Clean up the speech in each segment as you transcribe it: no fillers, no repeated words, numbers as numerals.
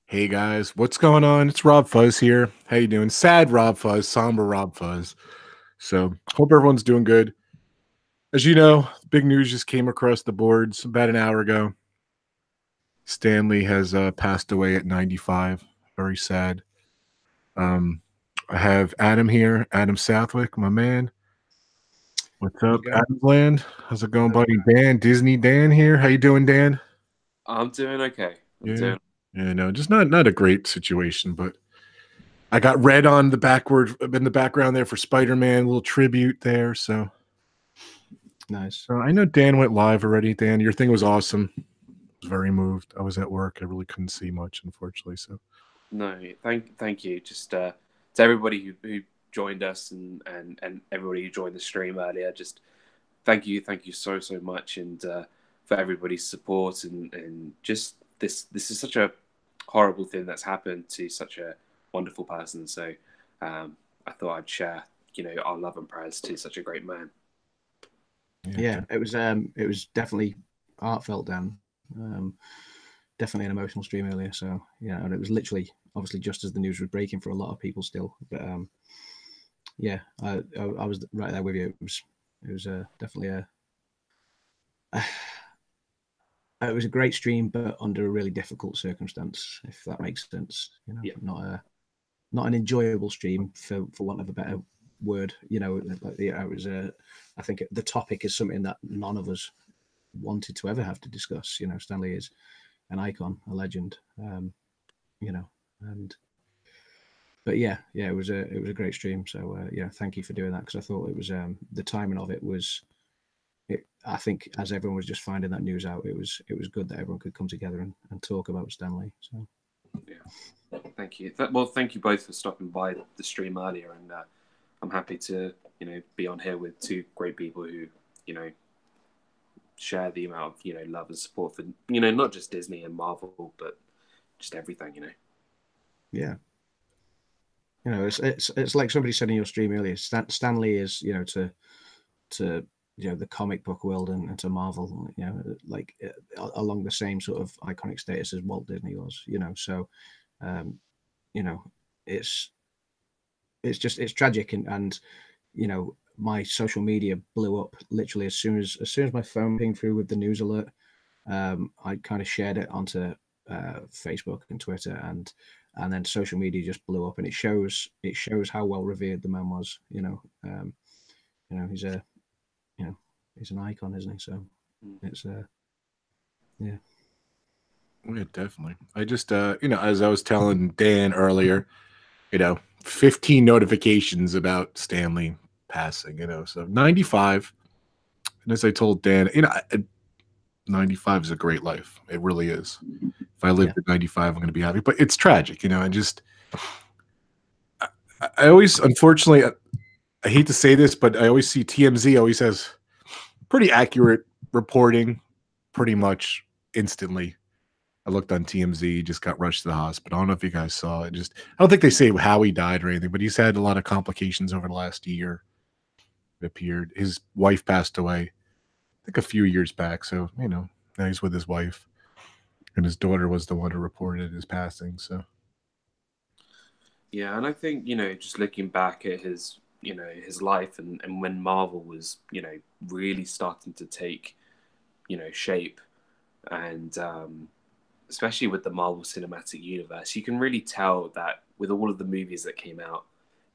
Hey guys, what's going on? It's Rob Fuzz here. How you doing? Sad Rob Fuzz, somber Rob Fuzz. So hope everyone's doing good. As you know, big news just came across the boards about an hour ago. Stanley has passed away at 95. Very sad. Um, I have Adam here, Adam Southwick, my man. What's You up, go. Adam Land? How's it going, How's it buddy? going? Dan, Disney Dan here. How you doing, Dan? I'm doing okay. I'm Yeah. doing. Yeah, no, just not a great situation, but I got red on the backward in the background there for Spider-Man, a little tribute there. So Nice. I know Dan went live already. Dan, your thing was awesome. I was very moved. I was at work. I really couldn't see much, unfortunately. So No, thank you. Just to everybody who joined us and everybody who joined the stream earlier. Just thank you so much, and for everybody's support and just this is such a horrible thing that's happened to such a wonderful person. So I thought I'd share our love and prayers to such a great man. yeah, Yeah, it was definitely heartfelt, Dan. Definitely an emotional stream earlier. So yeah, and it was literally obviously just as the news was breaking for a lot of people still. But yeah, I was right there with you. It was definitely it was a great stream, but under a really difficult circumstance, if that makes sense. Yeah, Not an enjoyable stream for want of a better word. Like it was I think the topic is something that none of us wanted to ever have to discuss. Stanley is an icon, a legend. You know, and but yeah, it was a great stream. So yeah, thank you for doing that because I thought it was the timing of it was. I think as everyone was just finding that news out, it was good that everyone could come together and talk about Stanley. So yeah. Thank you. Well, thank you both for stopping by the stream earlier, and I'm happy to be on here with two great people who you know share the amount of love and support for not just Disney and Marvel, but just everything. yeah, it's like somebody said in your stream earlier. Stanley is to the comic book world and to Marvel, like along the same sort of iconic status as Walt Disney was. So um, you know, it's it's tragic and my social media blew up literally as soon as my phone pinged through with the news alert. I kind of shared it onto Facebook and Twitter, and then social media just blew up, and it shows how well revered the man was. He's a you know he's an icon, isn't he? So it's yeah. yeah, definitely. I just as I was telling Dan earlier, 15 notifications about Stanley passing. So 95. And as I told Dan, 95 is a great life. It really is. If I lived Yeah. at 95, I'm going to be happy. But it's tragic, and just I always, unfortunately, I hate to say this, but I always see TMZ always has pretty accurate reporting, pretty much instantly. I looked on TMZ, just got rushed to the hospital. I don't know if you guys saw it. I don't think they say how he died or anything, but he's had a lot of complications over the last year. It appeared his wife passed away, I think a few years back. So now he's with his wife, and his daughter was the one who reported his passing. So Yeah, and I think just looking back at his his life and when Marvel was really starting to take shape, and especially with the Marvel Cinematic Universe, you can really tell that with all of the movies that came out,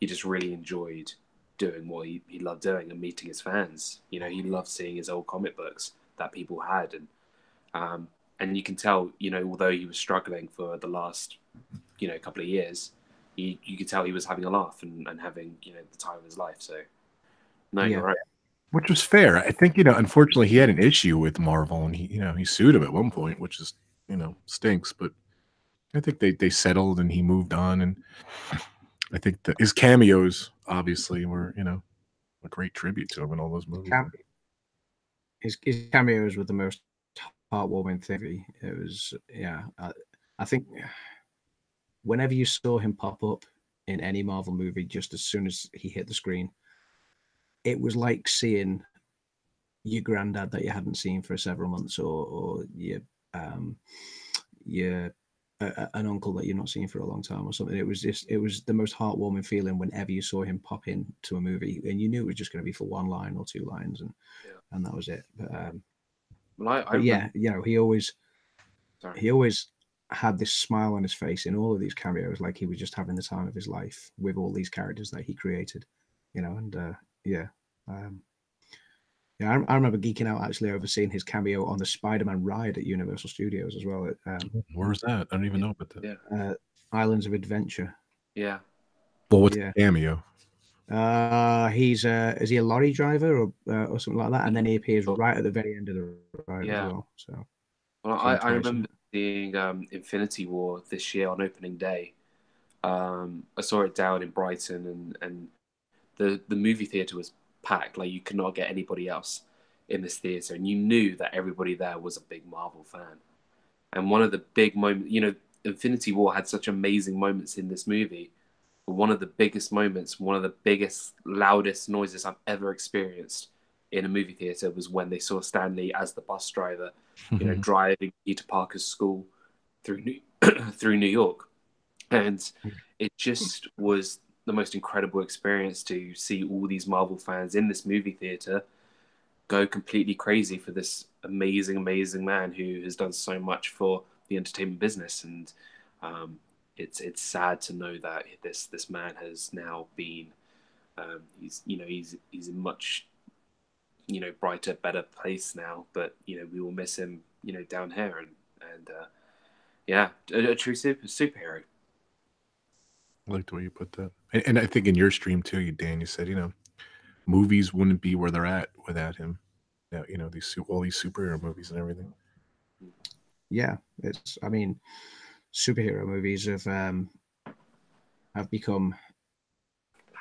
he just really enjoyed doing what he loved doing and meeting his fans. He loved seeing his old comic books that people had, and you can tell, although he was struggling for the last couple of years, you could tell he was having a laugh and having the time of his life. So no, you're Yeah. right. which was fair. I think unfortunately, he had an issue with Marvel, and he sued him at one point, which is stinks. But I think they settled, and he moved on, and I think his cameos obviously were a great tribute to him in all those movies. Cam- his cameos were the most heartwarming thing. It was, yeah. I think whenever you saw him pop up in any Marvel movie, just as soon as he hit the screen, it was like seeing your granddad that you hadn't seen for several months, or your um, your a an uncle that you're not seeing for a long time or something. It was the most heartwarming feeling whenever you saw him pop in to a movie, and you knew it was just going to be for one line or two lines, and that was it. But yeah, you know, he always had this smile on his face in all of these cameos, like he was just having the time of his life with all these characters that he created, you know. And yeah, I remember geeking out actually over seeing his cameo on the Spider-Man ride at Universal Studios as well. Where's that? I don't even know about that. Yeah. Islands of Adventure. Yeah. Well, what's the cameo? He's is he a lorry driver or something like that, and then he appears right at the very end of the ride as well. So, well, I remember seeing Infinity War this year on opening day. I saw it down in Brighton, and the movie theater was packed. Like, you could not get anybody else in this theater, and you knew that everybody there was a big Marvel fan. And one of the big moments, you know, Infinity War had such amazing moments in this movie. But one of the biggest moments, one of the biggest, loudest noises I've ever experienced in a movie theater was when they saw Stan Lee as the bus driver, you know, driving Peter Parker's school through through New York. And it just was the most incredible experience to see all these Marvel fans in this movie theater go completely crazy for this amazing, amazing man who has done so much for the entertainment business. And it's sad to know that this man has now been he's in much, you know, brighter, better place now. But you know, we will miss him, you know, down here. And yeah, a true superhero. I like the way you put that. And I think in your stream too, Dan, you said, you know, movies wouldn't be where they're at without him. Now, you know, all these superhero movies and everything. Yeah, I mean, superhero movies have become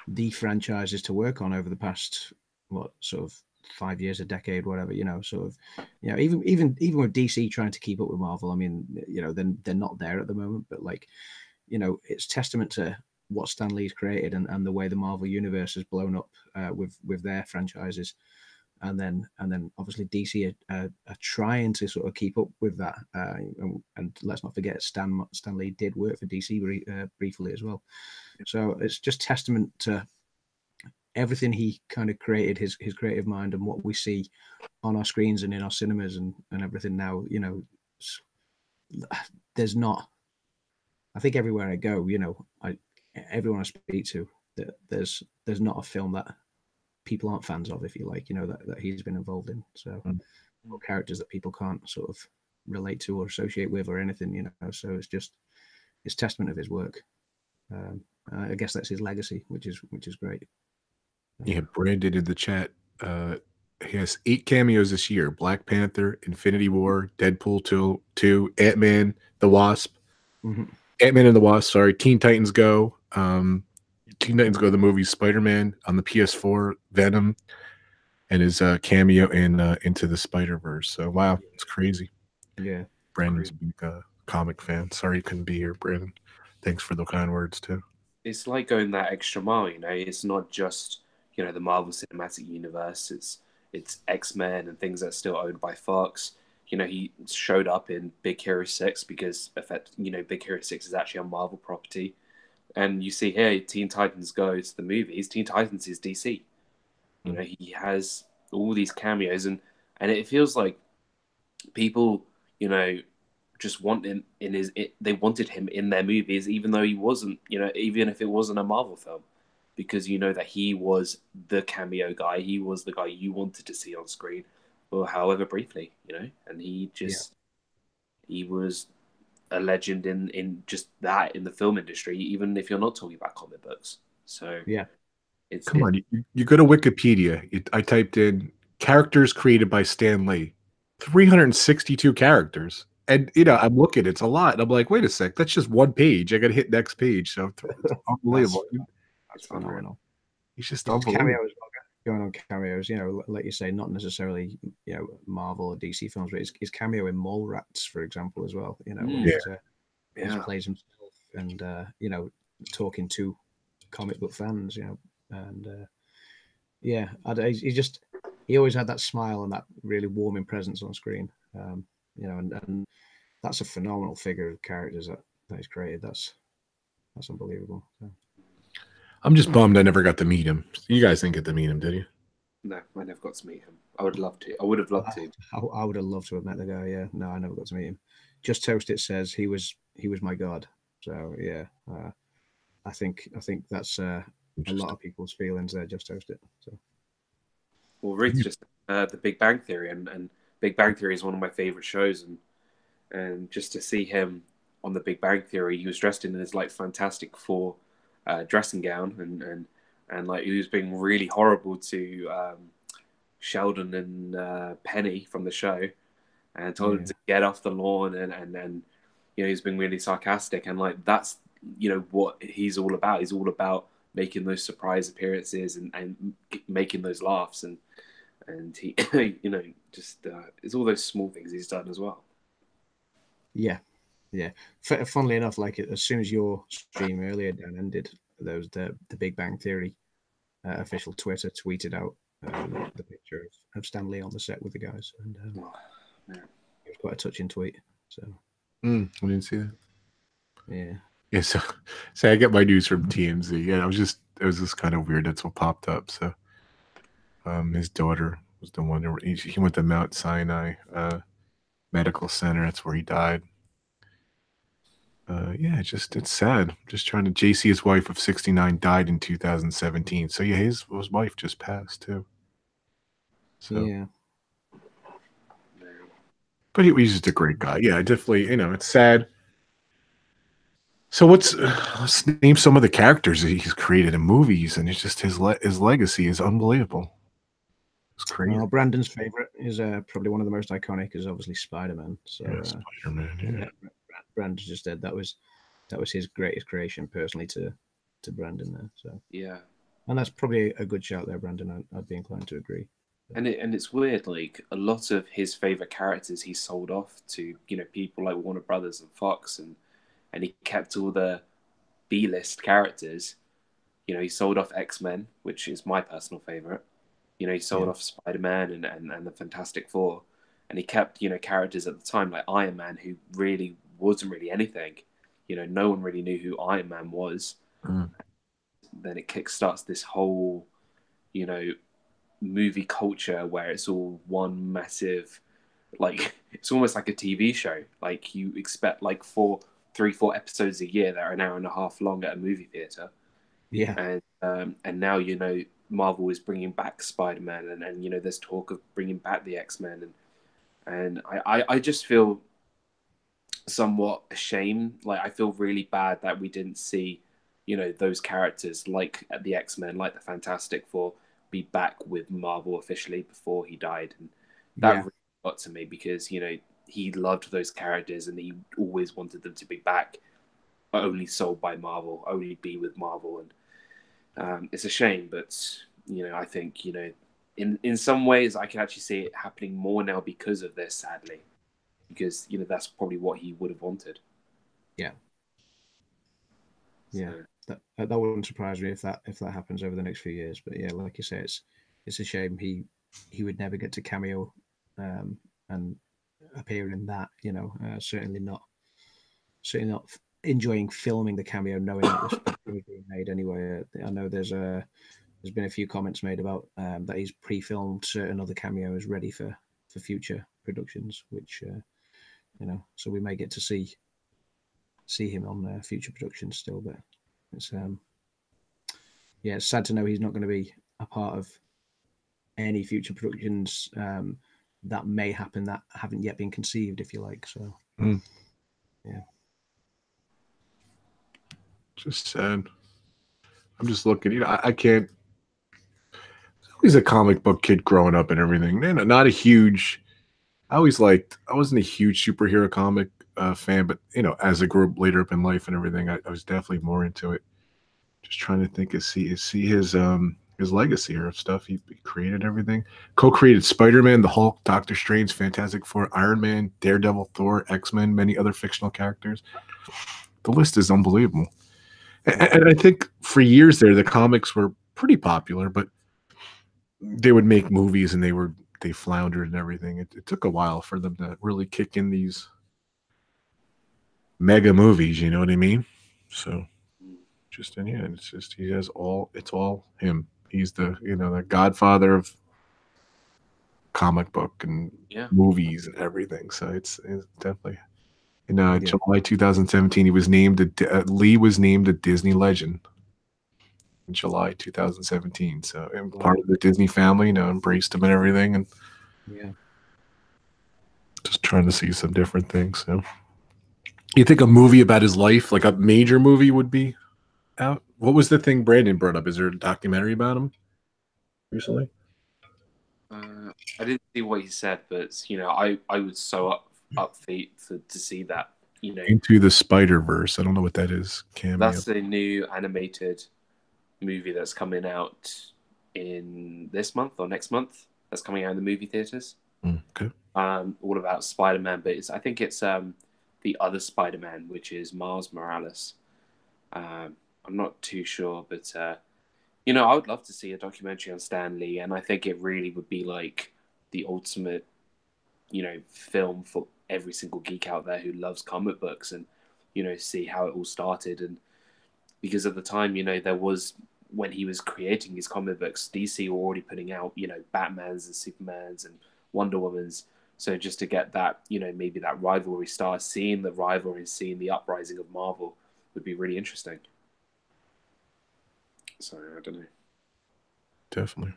the franchises to work on over the past, what, sort of 5 years, a decade, whatever, you know, sort of, you know, even with DC trying to keep up with Marvel, I mean, you know, they're not there at the moment, but like, you know, it's testament to what Stan Lee's created and the way the Marvel universe has blown up with their franchises. And then obviously DC are trying to sort of keep up with that. And let's not forget, Stan Lee did work for DC briefly as well. So it's just testament to everything he kind of created, his creative mind, and what we see on our screens and in our cinemas and everything now. You know, there's not. I think everywhere I go, you know, everyone I speak to, there's not a film that people aren't fans of, if you like, you know, that he's been involved in. So or characters that people can't sort of relate to or associate with or anything, you know. So it's testament of his work. I guess that's his legacy, which is great. Yeah, Brandon in the chat. He has 8 cameos this year: Black Panther, Infinity War, Deadpool 2, Ant-Man, the Wasp, Ant-Man and the Wasp. Sorry, Teen Titans Go. Teen Titans Go, the movie, Spider-Man on the PS4, Venom, and his cameo in Into the Spider-Verse. So wow, it's crazy. Yeah, Brandon's a big comic fan. Sorry you couldn't be here, Brandon. Thanks for the kind words too. It's like going that extra mile, you know. It's not just, you know, the Marvel Cinematic Universe. It's X-Men and things that are still owned by Fox. You know, he showed up in Big Hero 6 because, you know, Big Hero 6 is actually a Marvel property. And you see here, Teen Titans Go to the movies. Teen Titans is DC. You know, he has all these cameos, and it feels like people, you know, just want him in they wanted him in their movies, even though he wasn't, you know, even if it wasn't a Marvel film, because you know that he was the cameo guy. He was the guy you wanted to see on screen, or however briefly, you know, and he was a legend in just that in the film industry, even if you're not talking about comic books. So yeah, come on, you go to Wikipedia. I typed in characters created by Stan Lee, 362 characters, and you know I'm looking, it's a lot. And I'm like, wait a sec, that's just one page. I got to hit next page. So it's unbelievable. That's phenomenal. He's just unbelievable. Cameos, going on cameos, you know, like you say, not necessarily, you know, Marvel or DC films, but his cameo in Mallrats, for example, as well. You know, he plays himself and you know, talking to comic book fans, you know, and he always had that smile and that really warming presence on screen, you know, and that's a phenomenal figure of characters that, he's created. That's unbelievable. So. I'm just bummed I never got to meet him. You guys didn't get to meet him, did you? No, I never got to meet him. I would love to. I would have loved to. I would have loved to have met the guy. Yeah, no, I never got to meet him. Just Toast It says he was my god. So yeah, I think that's a lot of people's feelings there. Just Toast It. So. Well, Rick's just the Big Bang Theory, and Big Bang Theory is one of my favorite shows, and just to see him on the Big Bang Theory, he was dressed in his like Fantastic Four dressing gown, and like he was being really horrible to Sheldon and Penny from the show, and told him to get off the lawn, and you know he's being really sarcastic, and like that's what he's all about. He's all about making those surprise appearances and making those laughs, and he just it's all those small things he's done as well. Yeah. Funnily enough, like as soon as your stream earlier, Dan, ended, there was the Big Bang Theory official Twitter tweeted out the picture of Stan Lee on the set with the guys, and it was quite a touching tweet. So I didn't see that. Yeah. So I get my news from TMZ. Yeah, it was just kind of weird. That's what popped up. So, his daughter was the one. He went to Mount Sinai Medical Center. That's where he died. Yeah, it's sad. Just trying to. JC, his wife of 69, died in 2017. So yeah, his wife just passed too. So yeah. But he's just a great guy. Yeah, definitely. It's sad. So let's name some of the characters that he's created in movies, and it's just his legacy is unbelievable. It's crazy. Well, Brandon's favorite is probably one of the most iconic is obviously Spider-Man. So Spider-Man. Yeah. Brandon just said that was his greatest creation personally to Brandon there. So yeah, and that's probably a good shout there, Brandon. I'd be inclined to agree. And it's weird, like a lot of his favorite characters he sold off to people like Warner Brothers and Fox, and he kept all the B-list characters. He sold off X-Men, which is my personal favorite. He sold off Spider-Man and the Fantastic Four, and he kept characters at the time like Iron Man, who really wasn't really anything. No one really knew who Iron Man was. Then it kickstarts this whole movie culture where it's all one massive, like it's almost like a TV show. Like you expect like 4 episodes a year that are an hour and a half long at a movie theater. Yeah. And now Marvel is bringing back Spider-Man, and there's talk of bringing back the X-Men, and I just feel somewhat ashamed. Like I feel really bad that we didn't see those characters like the X-Men, like the Fantastic Four, be back with Marvel officially before he died, and that really got to me because he loved those characters and he always wanted them to be back, only sold by Marvel, only be with Marvel, and it's a shame, but I think in some ways I can actually see it happening more now because of this, sadly, because that's probably what he would have wanted. Yeah. That wouldn't surprise me if that happens over the next few years. But yeah, like you say, it's a shame he would never get to cameo and appear in that. Certainly not enjoying filming the cameo, knowing that this was being made anyway. I know there's been a few comments made about that he's pre-filmed certain other cameos ready for future productions, which so we may get to see him on future productions still, but it's it's sad to know he's not going to be a part of any future productions that may happen that haven't yet been conceived, if you like. So yeah, just sad. I'm just looking. I can't. He's a comic book kid growing up and everything. Not a huge. I wasn't a huge superhero comic fan, but as I grew up later up in life and everything, I was definitely more into it. Just trying to think and see his legacy or stuff. He created everything. Co-created Spider-Man, the Hulk, Doctor Strange, Fantastic Four, Iron Man, Daredevil, Thor, X-Men, many other fictional characters. The list is unbelievable. And I think for years there, the comics were pretty popular, but they would make movies and they floundered and everything. It took a while for them to really kick in these mega movies. You know what I mean? So Mm. just and yeah, it's just he has all. It's all him. He's the the godfather of comic book and Yeah. movies and everything. So it's definitely in Yeah. July 2017 he was named Lee was named a Disney legend in July 2017. So and part Wow. of the Disney family, embraced him and everything, and Yeah. just trying to see some different things. So you think a movie about his life, like a major movie, would be out? What was the thing Brandon brought up? Is there a documentary about him recently? I didn't see what he said, but I was so up feet to see that. Into the Spider Verse. I don't know what that is. Cameo. That's a new animated movie that's coming out in this month or next month. That's coming out in the movie theaters. Okay. All about Spider-Man, but I think it's the other Spider-Man, which is Miles Morales. I'm not too sure, but I would love to see a documentary on Stan Lee, and I think it really would be like the ultimate, film for every single geek out there who loves comic books, and see how it all started. And because at the time, there was, when he was creating his comic books, DC were already putting out, Batmans and Supermans and Wonder Womans. So just to get that, maybe that rivalry start, seeing the rivalry, seeing the uprising of Marvel would be really interesting. So I don't know. Definitely.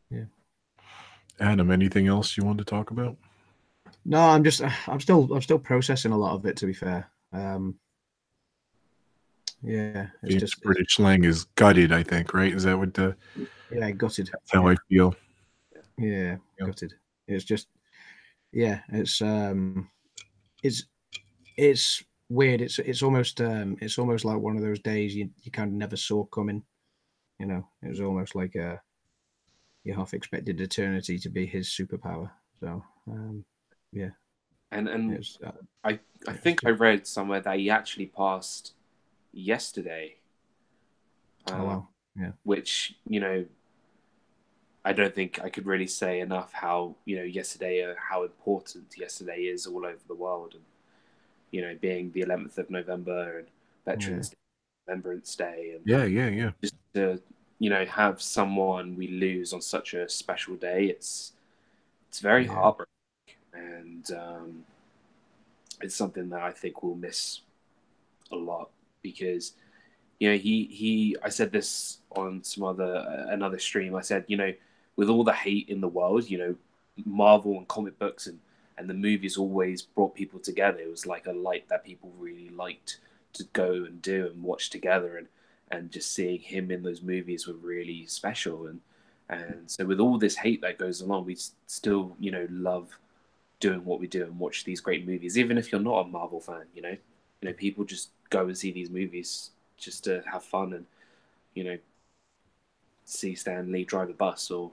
Yeah. Adam, anything else you want to talk about? No, I'm still processing a lot of it, to be fair. Yeah, Famous British slang is gutted, I think, right? Is that what yeah, gutted. That's how yeah. I feel. Yeah, Yeah. gutted. It's just, yeah, it's weird. It's almost like one of those days you kind of never saw coming. It was almost like you half expected eternity to be his superpower. So yeah, And it's I think I read somewhere that he actually passed yesterday. oh wow, yeah, Which I don't think I could really say enough how yesterday, how important yesterday is all over the world, and being the 11th of November and Veterans Day, Remembrance Day, and Yeah. just to have someone we lose on such a special day, it's very yeah, heartbreaking, and it's something that I think we'll miss a lot, because he I said this on some another stream. I said, with all the hate in the world, Marvel and comic books and the movies always brought people together. It was like a light that people really liked to go and do and watch together, and just seeing him in those movies were really special. And so with all this hate that goes along, we still love doing what we do and watch these great movies, even if you're not a Marvel fan. People just go and see these movies just to have fun and see Stan Lee drive a bus or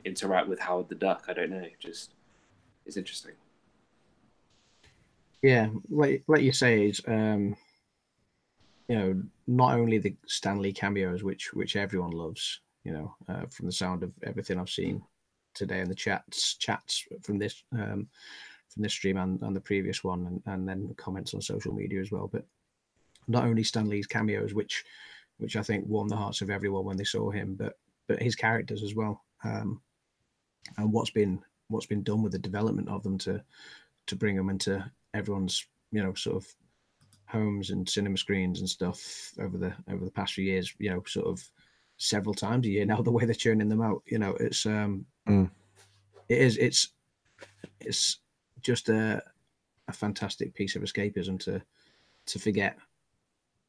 interact with Howard the Duck. I don't know, just it's interesting. yeah. Like you say, it's not only the Stan Lee cameos, which everyone loves. From the sound of everything I've seen today in the chats from this stream and the previous one, and then comments on social media as well. But not only Stan Lee's cameos, which I think warmed the hearts of everyone when they saw him, but his characters as well, and what's been done with the development of them to bring them into everyone's sort of homes and cinema screens and stuff over the past few years. Sort of several times a year now. The way they're churning them out, it's it's just a fantastic piece of escapism to forget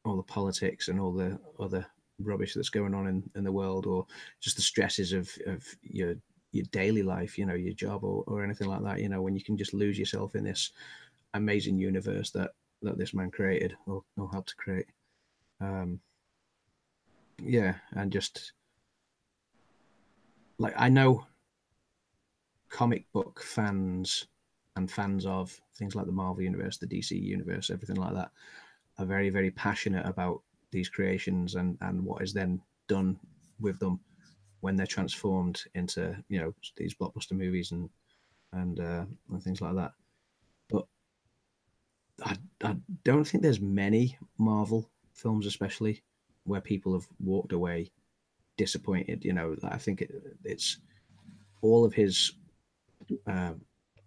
all the politics and all the other rubbish that's going on in the world, or just the stresses of your daily life, your job or anything like that, when you can just lose yourself in this amazing universe that this man created or helped to create. Yeah, and just like, I know comic book fans and fans of things like the Marvel universe, the DC universe, everything like that, are very, very passionate about these creations and what is then done with them when they're transformed into these blockbuster movies and things like that. But don't think there's many Marvel films, especially where people have walked away disappointed. You know, I think it's all of his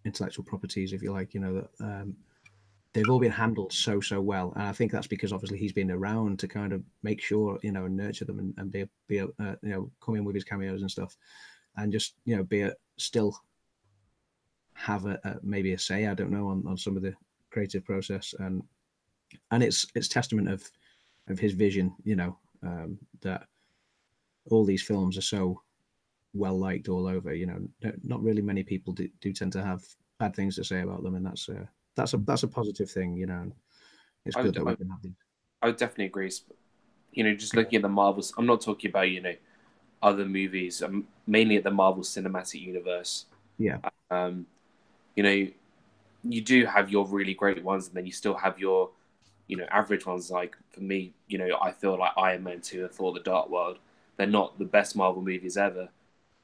intellectual properties, if you like. You know, that they've all been handled so well, and I think that's because obviously he's been around to kind of make sure, you know, and nurture them, and be you know, come in with his cameos and stuff, and just, you know, still have maybe a say, I don't know, on some of the creative process, and it's testament of his vision, you know, that all these films are so well liked all over. You know, not really many people do tend to have bad things to say about them, and that's a positive thing, you know. It's good that we can have these. I would definitely agree. You know, just looking at the Marvels, I'm not talking about, you know, other movies. I'm mainly at the Marvel Cinematic Universe. Yeah. You know, you do have your really great ones, and then you still have your, you know, average ones. Like for me, you know, I feel like Iron Man 2 and Thor: The Dark World, they're not the best Marvel movies ever,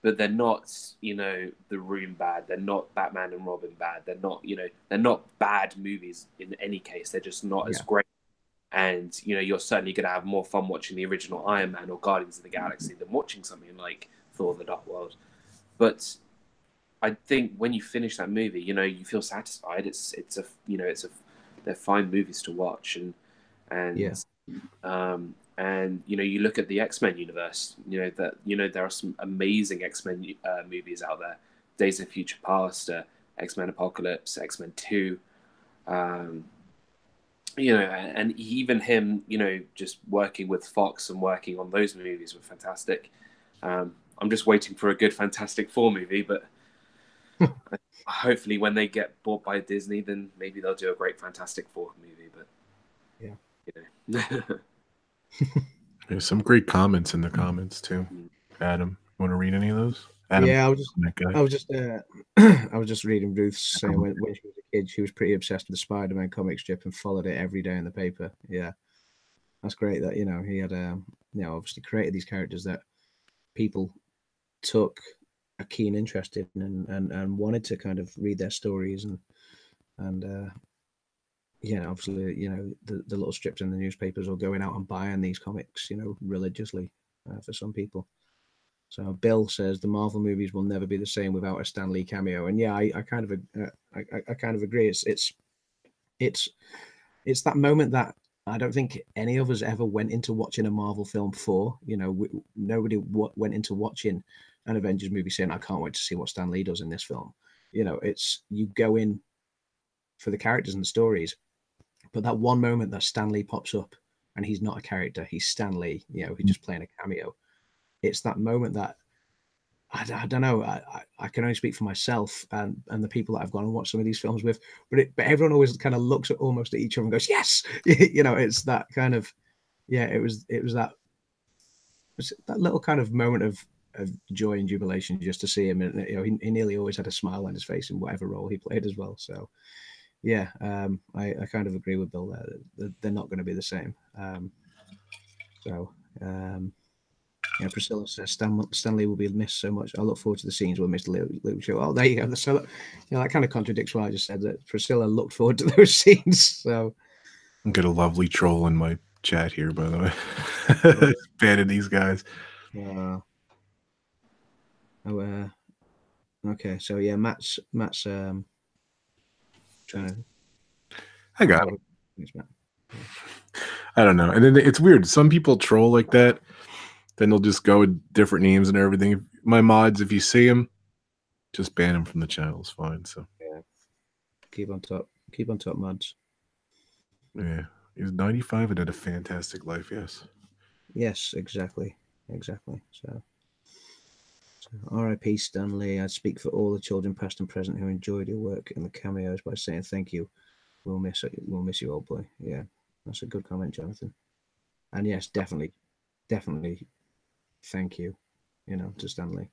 but they're not, you know, The Room bad. They're not Batman and Robin bad. They're not, you know, they're not bad movies in any case. They're just not as great. And, you know, you're certainly going to have more fun watching the original Iron Man or Guardians of the Galaxy than watching something like Thor: The Dark World. But I think when you finish that movie, you know, you feel satisfied. It's a, you know, they're fine movies to watch, and and you know, you look at the X-Men universe. You know that, you know, there are some amazing X-Men movies out there. Days of Future Past, X-Men Apocalypse, X-Men 2. You know, and even him, you know, just working with Fox and working on those movies were fantastic. I'm just waiting for a good Fantastic Four movie, but hopefully when they get bought by Disney, then maybe they'll do a great Fantastic Four movie. But yeah, you know. There's some great comments in the comments too. Adam, you want to read any of those? Adam, yeah, I was just reading Ruth's saying when she was a kid, she was pretty obsessed with the Spider-Man comic strip and followed it every day in the paper. Yeah, that's great that, you know, he had you know, obviously created these characters that people took a keen interest in, and wanted to kind of read their stories, and yeah, obviously, you know, the little strips in the newspapers or going out and buying these comics, you know, religiously, for some people. So Bill says the Marvel movies will never be the same without a Stan Lee cameo, and yeah, I kind of I kind of agree. It's that moment that I don't think any of us ever went into watching a Marvel film for. You know, nobody went into watching an Avengers movie saying, "I can't wait to see what Stan Lee does in this film." You know, it's, you go in for the characters and the stories, but that one moment that Stan Lee pops up and he's not a character, he's Stan Lee. You know, he's just playing a cameo. It's that moment that I don't know. I can only speak for myself and the people that I've gone and watched some of these films with, but everyone always kind of looks at almost at each other and goes, "Yes," you know. It's that kind of, yeah. It was that little kind of moment of joy and jubilation just to see him, and you know, he nearly always had a smile on his face in whatever role he played as well. So yeah, I kind of agree with Bill there. They're not going to be the same. So. Yeah, Priscilla says Stanley will be missed so much. I look forward to the scenes where Mr. Luke show. Oh, there you go. So, you know, that kind of contradicts what I just said. That Priscilla looked forward to those scenes. So, I'll get a lovely troll in my chat here, by the way. Banning these guys. Okay. So yeah, Matt's trying to. I got it. I don't know. And then it's weird. Some people troll like that. Then they'll just go with different names and everything. My mods, if you see them, just ban them from the channel. It's fine. So yeah, keep on top, mods. Yeah, he's 95 and had a fantastic life. Yes, exactly. So R.I.P. Stanley. I speak for all the children, past and present, who enjoyed your work and the cameos by saying thank you. We'll miss you, old boy. Yeah, that's a good comment, Jonathan. And yes, definitely thank you, you know, to Stanley.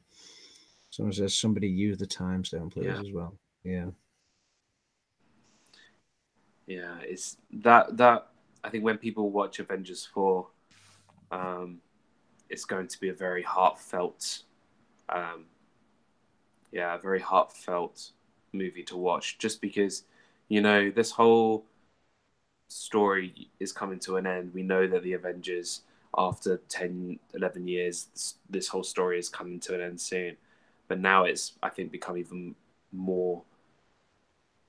Someone says somebody use the timestone, please, as well. Yeah. Yeah, it's that I think when people watch Avengers 4, it's going to be a very heartfelt, a very heartfelt movie to watch, just because, you know, this whole story is coming to an end. We know that the Avengers, after 10, 11 years, this whole story is coming to an end soon. But now it's, I think, become even more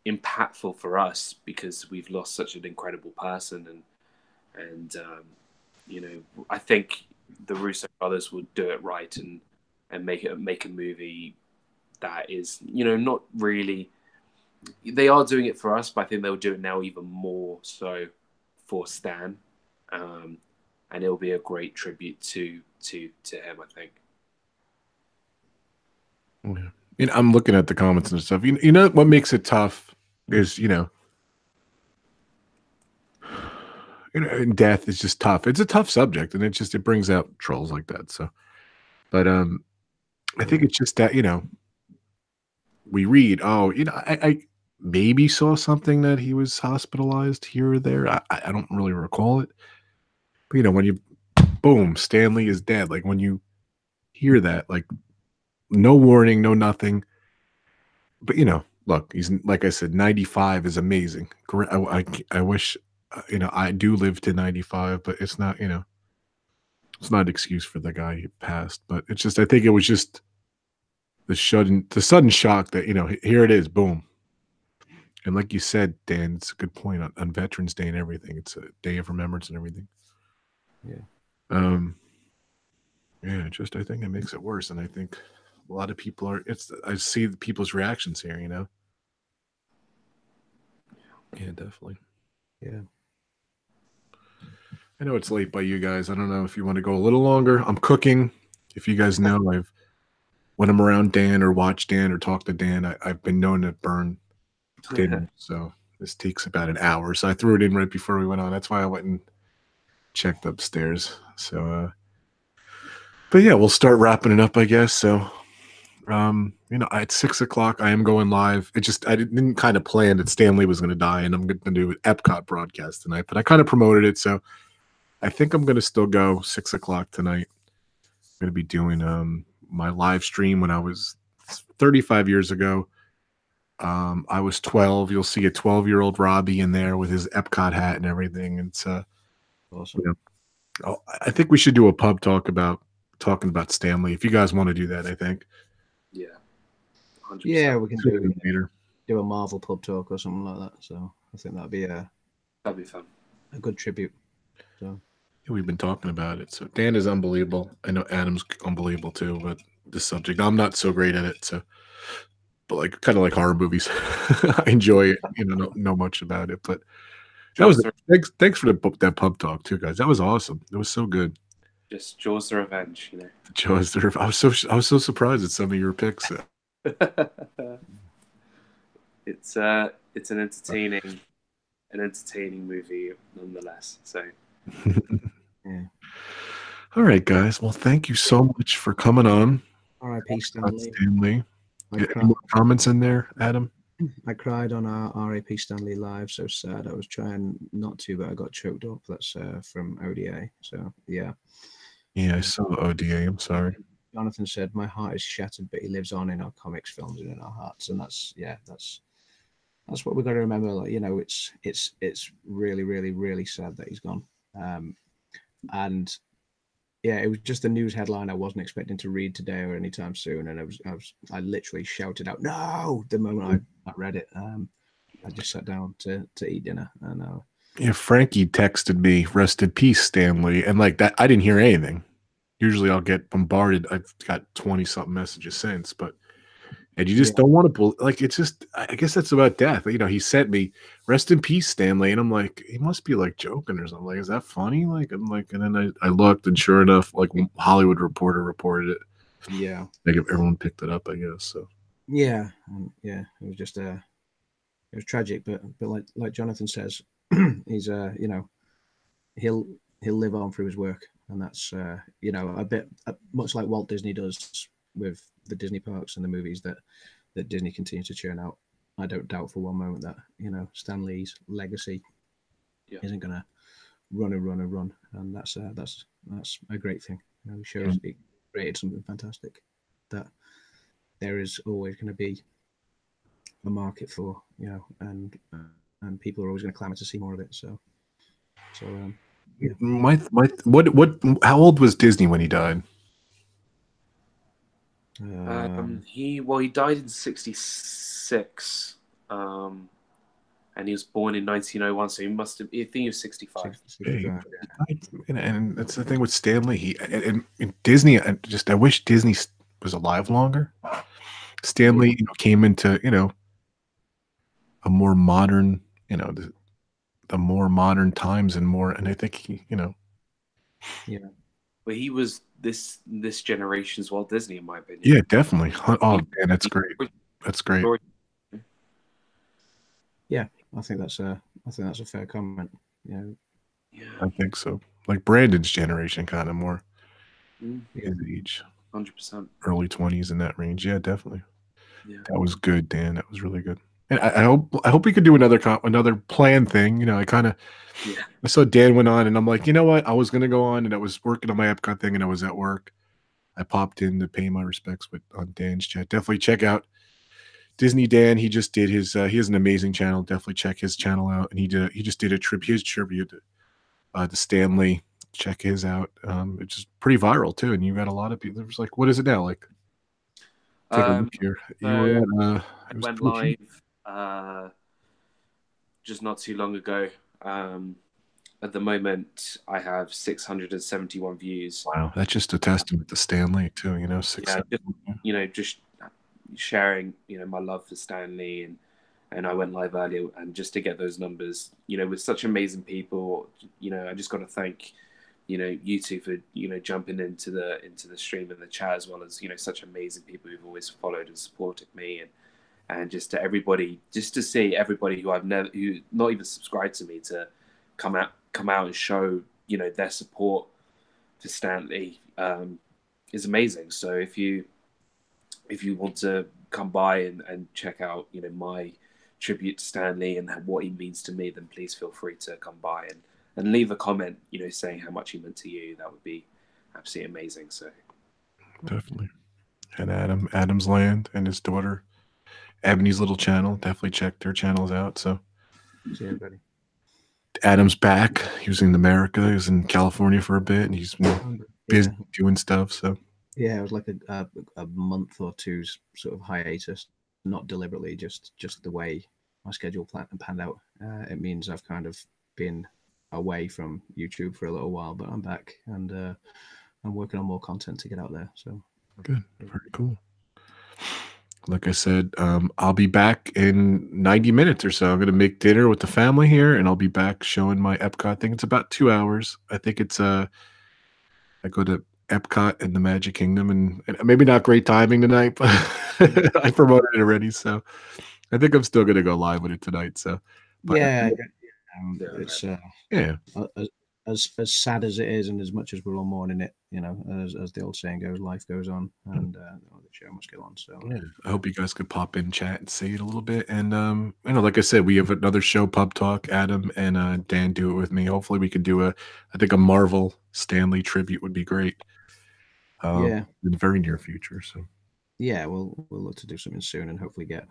impactful for us because we've lost such an incredible person, and you know, I think the Russo brothers will do it right and make a movie that is, you know, not really. They are doing it for us, but I think they'll do it now even more so for Stan, and it'll be a great tribute to him, I think. Yeah. You know, I'm looking at the comments and stuff. You know what makes it tough is, you know, and death is just tough. It's a tough subject, and it brings out trolls like that. So, but I think it's just that, you know, we read, oh, you know, I maybe saw something that he was hospitalized here or there. I don't really recall it, but you know, when you boom, Stanley is dead. Like when you hear that, like no warning, no nothing. But you know, look, he's like I said, 95 is amazing. I wish, you know, I do live to 95, but it's not, you know, it's not an excuse for the guy who passed. But it's just, I think it was just the sudden shock that, you know, here it is, boom. And like you said, Dan, it's a good point on Veterans Day and everything. It's a day of remembrance and everything. Yeah. Yeah, just I think it makes it worse, and I think a lot of people are. I see people's reactions here. You know. Yeah, definitely. Yeah. I know it's late by you guys. I don't know if you want to go a little longer. I'm cooking. If you guys know, when I'm around Dan or watch Dan or talk to Dan, I've been known to burn dinner. So this takes about an hour. So I threw it in right before we went on. That's why I went and checked upstairs. So, but yeah, we'll start wrapping it up, I guess. So, you know, at 6 o'clock, I am going live. It just, I didn't kind of plan that Stanley was going to die, and I'm going to do an Epcot broadcast tonight, but I kind of promoted it. So I think I'm going to still go 6 o'clock tonight. I'm going to be doing my live stream when I was 35 years ago. I was 12. You'll see a 12-year-old Robbie in there with his Epcot hat and everything. And it's Awesome. you know, I think we should do a pub talk talking about Stanley. If you guys want to do that, I think. Yeah. 100%. Yeah, we can later. do a Marvel pub talk or something like that. So I think that'd be fun. A good tribute. So Yeah, we've been talking about it. So Dan is unbelievable. I know Adam's unbelievable too, but this subject, I'm not so great at it. So, but like kind of like horror movies, I enjoy it. You know, don't know much about it, but that was thanks for that pub talk too, guys. That was awesome. It was so good. Just Jaws the Revenge, you know. Jaws the Revenge. I was so surprised at some of your picks. It's an entertaining movie nonetheless. So yeah. All right, guys. Well, thank you so much for coming on. R.I.P. Stanley. Stanley. Any more comments in there, Adam? I cried on our R.I.P. Stanley live. So sad. I was trying not to, but I got choked up. That's from ODA. So yeah. Yeah, I saw ODA. I'm sorry. Jonathan said, "My heart is shattered, but he lives on in our comics, films, and in our hearts." And that's what we've got to remember. Like, you know, it's really, really, really sad that he's gone. And yeah, it was just a news headline I wasn't expecting to read today or anytime soon, and I literally shouted out "No!" the moment I read it. I just sat down to eat dinner, and yeah, Frankie texted me, "Rest in peace, Stanley," and like that, I didn't hear anything. Usually, I'll get bombarded. I've got 20-something messages since, but and you just don't want to like. It's just, I guess that's about death. You know, he sent me, "Rest in peace, Stanley," and I'm like, he must be like joking or something. Like, is that funny? Like, I'm like, and then I looked, and sure enough, like Hollywood Reporter reported it. Yeah, like everyone picked it up, I guess. So yeah, it was just it was tragic, but like Jonathan says, he's you know, he'll live on through his work, and that's you know, a bit much like Walt Disney does with the Disney parks and the movies that Disney continues to churn out. I don't doubt for one moment that, you know, Stan Lee's legacy isn't going to run, and that's a great thing. You know, it shows it created something fantastic that there is always going to be a market for, you know, and people are always going to clamor to see more of it. So So my what how old was Disney when he died? He died in '66, and he was born in 1901. So he must have. I think he was 65. 65, And that's the thing with Stanley. He and Disney. I wish Disney was alive longer. Stanley, came into a more modern, the more modern times and more. And I think he, yeah. But he was this generation's Walt Disney, in my opinion. Yeah, definitely. Oh man, that's great. That's great. Yeah, I think that's a fair comment. Yeah, I think so. Like Brandon's generation, kind of more his age, 100%, early 20s in that range. Yeah, definitely. Yeah, that was good, Dan. That was really good. And I hope we could do another plan thing. I saw Dan went on, and I'm like, you know what? I was gonna go on, and I was working on my Epcot thing, and I was at work. I popped in to pay my respects on Dan's chat. Definitely check out Disney Dan. He just did his. He has an amazing channel. Definitely check his channel out. And he just did his tribute to Stanley. Check his out. It's just pretty viral too, and you got a lot of people. There's like, what is it now? Like, take a look here. You were at, I went live just not too long ago. At the moment, I have 671 views. Wow, that's just a testament to Stanley too. Just sharing, my love for Stanley, and I went live earlier, and just to get those numbers, with such amazing people, I just got to thank, you two for jumping into the stream and the chat, as well as such amazing people who've always followed and supported me, and just to everybody, just to see everybody who not even subscribed to me to come out and show their support for Stanley is amazing. So if you want to come by and check out my tribute to Stanley and what he means to me, then please feel free to come by and leave a comment saying how much he meant to you. That would be absolutely amazing. So definitely. And Adam's Land and his daughter Ebony's little channel, definitely check their channels out. So see everybody. Adam's back. He was in America. He was in California for a bit, and he's been busy doing stuff. So yeah, it was like a month or two's sort of hiatus, not deliberately, just the way my schedule panned out. It means I've kind of been away from YouTube for a little while, but I'm back, and I'm working on more content to get out there. So good, very cool. Like I said, I'll be back in 90 minutes or so. I'm going to make dinner with the family here, and I'll be back showing my Epcot thing. It's about 2 hours. I think it's I go to Epcot and the Magic Kingdom, and maybe not great timing tonight, but I promoted it already, so I think I'm still going to go live with it tonight. So yeah, it's as sad as it is, and as much as we're all mourning it, as the old saying goes, life goes on, and the show must go on. So yeah, I hope you guys could pop in, chat, and see it a little bit. And like I said, we have another show, Pub Talk. Adam and Dan do it with me. Hopefully, we could do I think a Marvel Stanley tribute would be great. In the very near future. So yeah, we'll look to do something soon, and hopefully get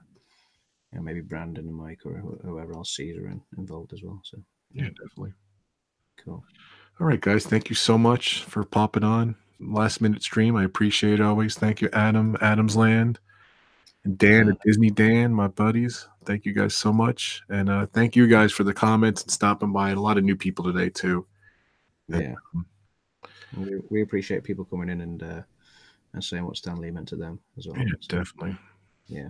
maybe Brandon and Mike or whoever else sees are involved as well. So yeah, definitely. Cool. All right, guys. Thank you so much for popping on. Last minute stream. I appreciate it always. Thank you, Adam, Adam's Land, and Dan at Disney Dan, my buddies. Thank you guys so much. And thank you guys for the comments and stopping by. A lot of new people today, too. Yeah. We appreciate people coming in and saying what Stanley meant to them as well. Yeah, definitely. Yeah.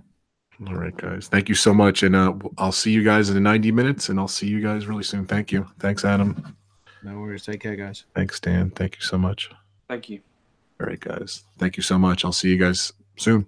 All right, guys. Thank you so much. And I'll see you guys in 90 minutes, and I'll see you guys really soon. Thank you. Thanks, Adam. No worries. Take care, guys. Thanks, Dan. Thank you so much. Thank you. All right, guys. Thank you so much. I'll see you guys soon.